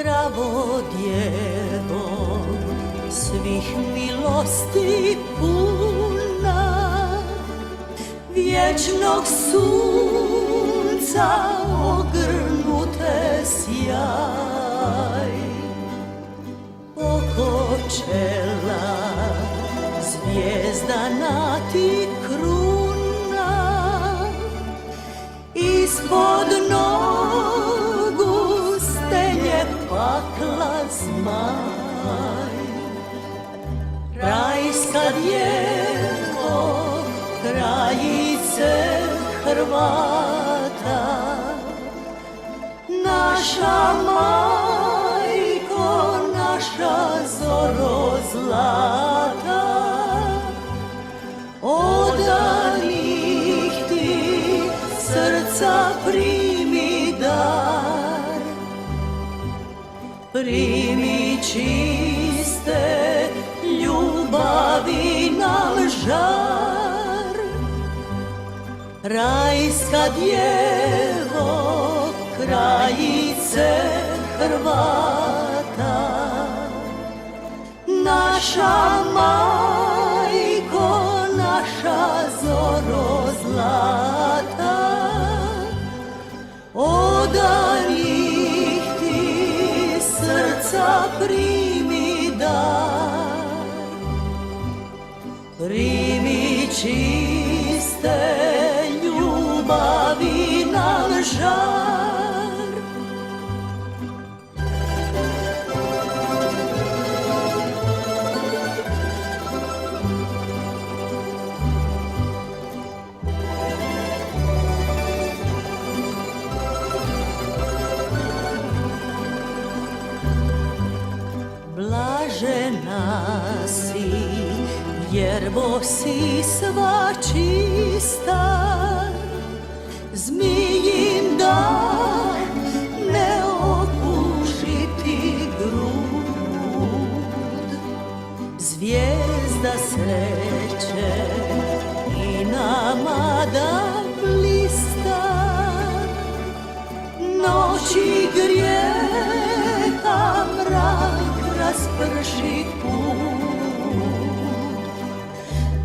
Zdravo djevo, svih milosti puna, vječnog sunca ogrnute sjaj, oko čela zvijezdana ti kruna, ispod nogu stenje pakla zmaj. Rajska djevo, kraljice Hrvata, naša majko, naša zoro zlata, odanih ti srca primi dar, primi čiste ljubavi nam žar. Rajska djevo, kraljice Hrvata, naša majko, naša zoro zlata, odanih ti srca primi dar, primi čiste ljubavi nam žar. Blažena si, jerbo si sva čista, zmijin dah ne opuši ti grud. Zvijezda sreće i nama da blista, noći grijeha mrak rasprši put.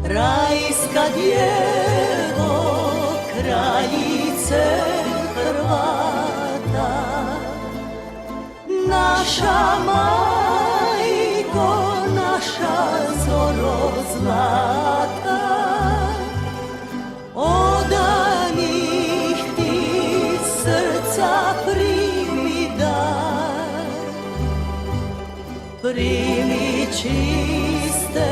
Rajska djevo, kraljice Hrvata, naša majko, naša zoro zlata, odanih ti srca primi dar, primi čiste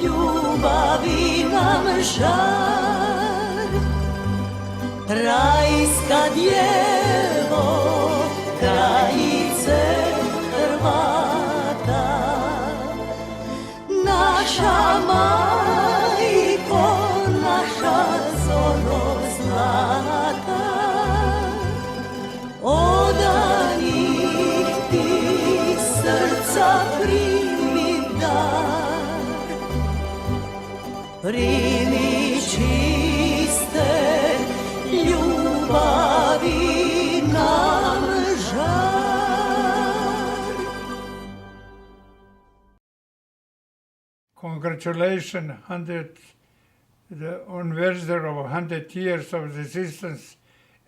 ljubavi nam žar. Rajska djevo, kraljice Hrvata, naša majko, naša zoro zlata, odanih ti srca primi dar, primi čiste ljubavi nam žar. Congratulations, the anniversary of 100 years of resistance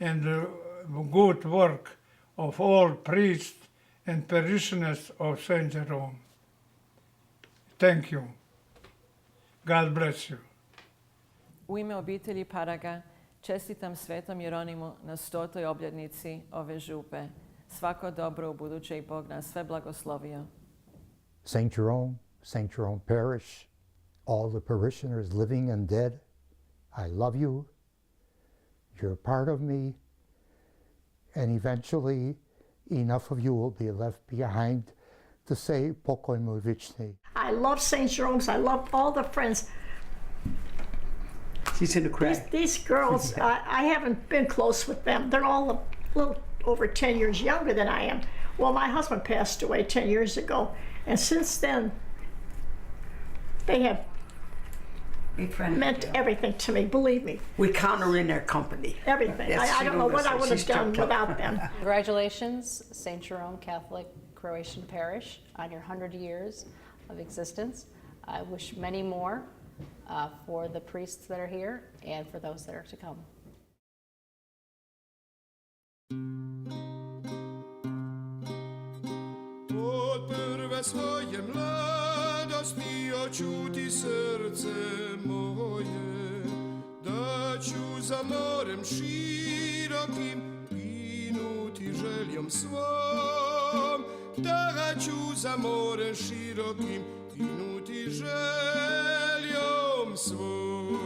and the good work of all priests and parishioners of Saint Jerome. Thank you. God bless you. U ime obitelji Paraga čestitam Svetom Jeronimu na 100. obljetnici ove župe. Svako dobro u buduće i Bog nas sve blagoslovio. Saint Jerome Parish, all the parishioners living and dead, I love you. You're part of me. And eventually, enough of you will be left behind to say pokoj mu vični. I love St. Jerome's. I love all the friends. She's in the crack. These girls, I haven't been close with them. They're all a little over 10 years younger than I am. Well, my husband passed away 10 years ago. And since then, they have befriended meant you. everything to me, believe me, We count her in their company. everything. Yes, I she don't know what was- I would have she's done took- without them. Congratulations, St. Jerome Catholic Croatian Parish, on your 100 years of existence. I wish many more for the priests that are here and for those that are to come. Od prve svoje mladosti očuti srce moje, da ću za morem širokim ginuti željom svom, da ću za morem širokim ginuti željom svom.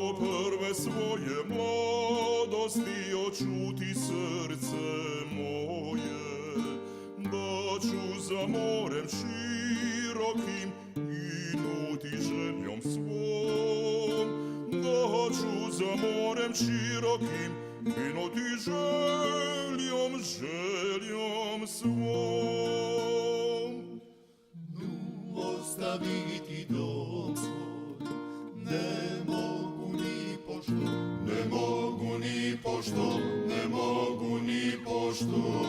Od prve svoje mladosti očuti srce moje, da ću za morem širokim ginuti željom svom, da ću za morem širokim ginuti željom svom. Ostaviti dom svoj, ne mogu ni pošto, ne mogu ni pošto, ne mogu ni pošto.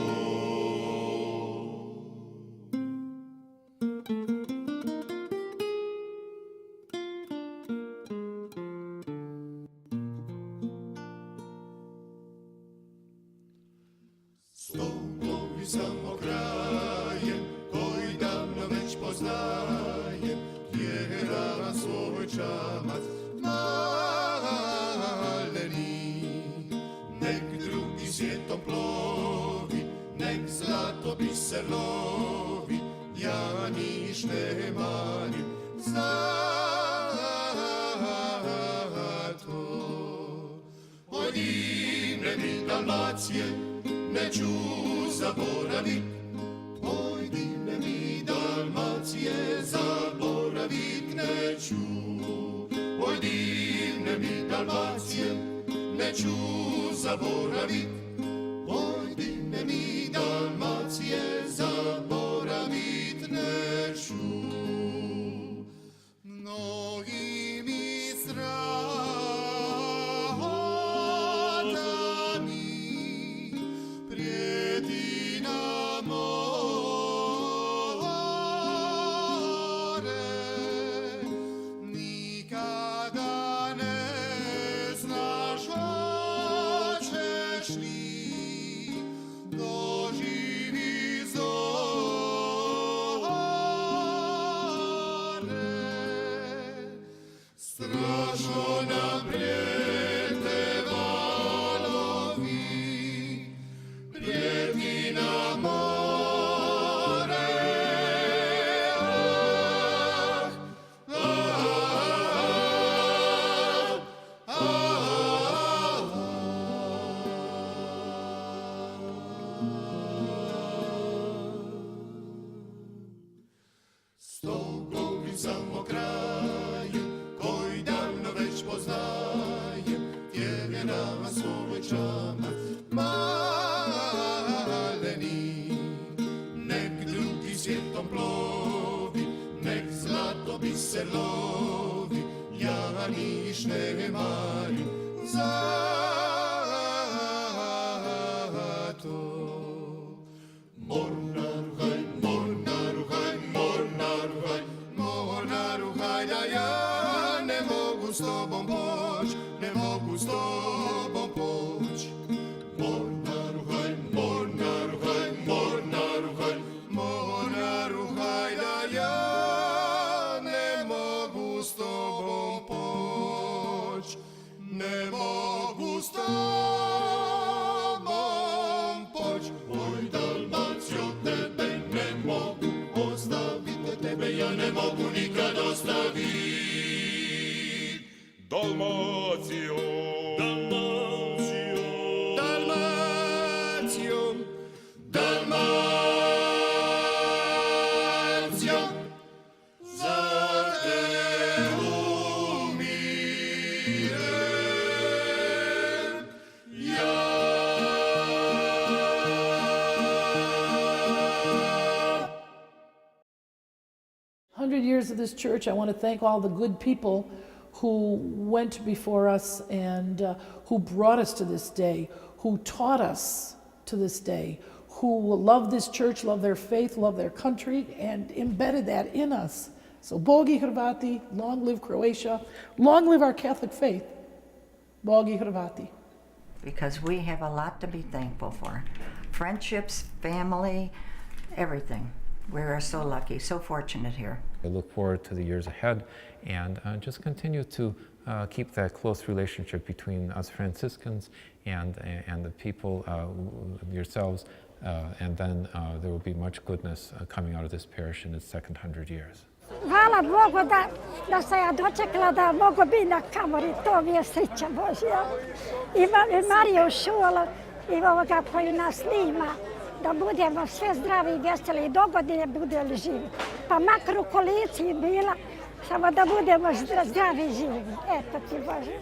Stołowi samo krajem, koji davno već poznajem, tjera svoj čamac maleni. Nek drugi svijetom plovi, nek zlato biser lovi, ja niš ne manim zato. Oj divne mi Dalmacije, neću zaboravit, oj divne mi Dalmacije, zaboravit neću. Oj divne mi Dalmacije, neću zaboravit, oj divne mi Dalmacije, zaboravit neću. Mnogi mi stratami prijeti na more, nikada ne znaš hoćeš li doživi zore. Strašno nam prijete valovi, prijeti nam more. S tobom samo kraju, koji davno već poznajem, tjera svoj čamac maleni. Nek drugi svijetom plovi, nek zlato biser lovi, ja niš ne marim zato. Mornaruhaj, mornaruhaj, mornaruhaj, mornaruhaj, da ja ne mogu s tobom poć, ne mogu s tobom poć. Mornaruhaj, mornaruhaj, mornaruhaj, mornaruhaj, da ja ne mogu s tobom poć, ne mogu years of this church. I want to thank all the good people who went before us and who brought us to this day, who taught us to this day, who love this church, love their faith, love their country, and embedded that in us. So Bogi Hrvati, long live Croatia, long live our Catholic faith. Bogi Hrvati. Because we have a lot to be thankful for. Friendships, family, everything. We are so lucky, so fortunate here. I look forward to the years ahead and just continue to keep that close relationship between us Franciscans and the people, yourselves, and then there will be much goodness coming out of this parish in its second 100 years. Hvala Bogu da sam ja dočekala da mogu biti na kamori, to mi je sreća Božja. I Mariju Šulu i ovoga koji nas snima, da budemo sve zdravi i veseli i dogodine budemo živi. Pa makar u koaliciji bila, samo da budemo zdravi i živi. Eto ti Bože.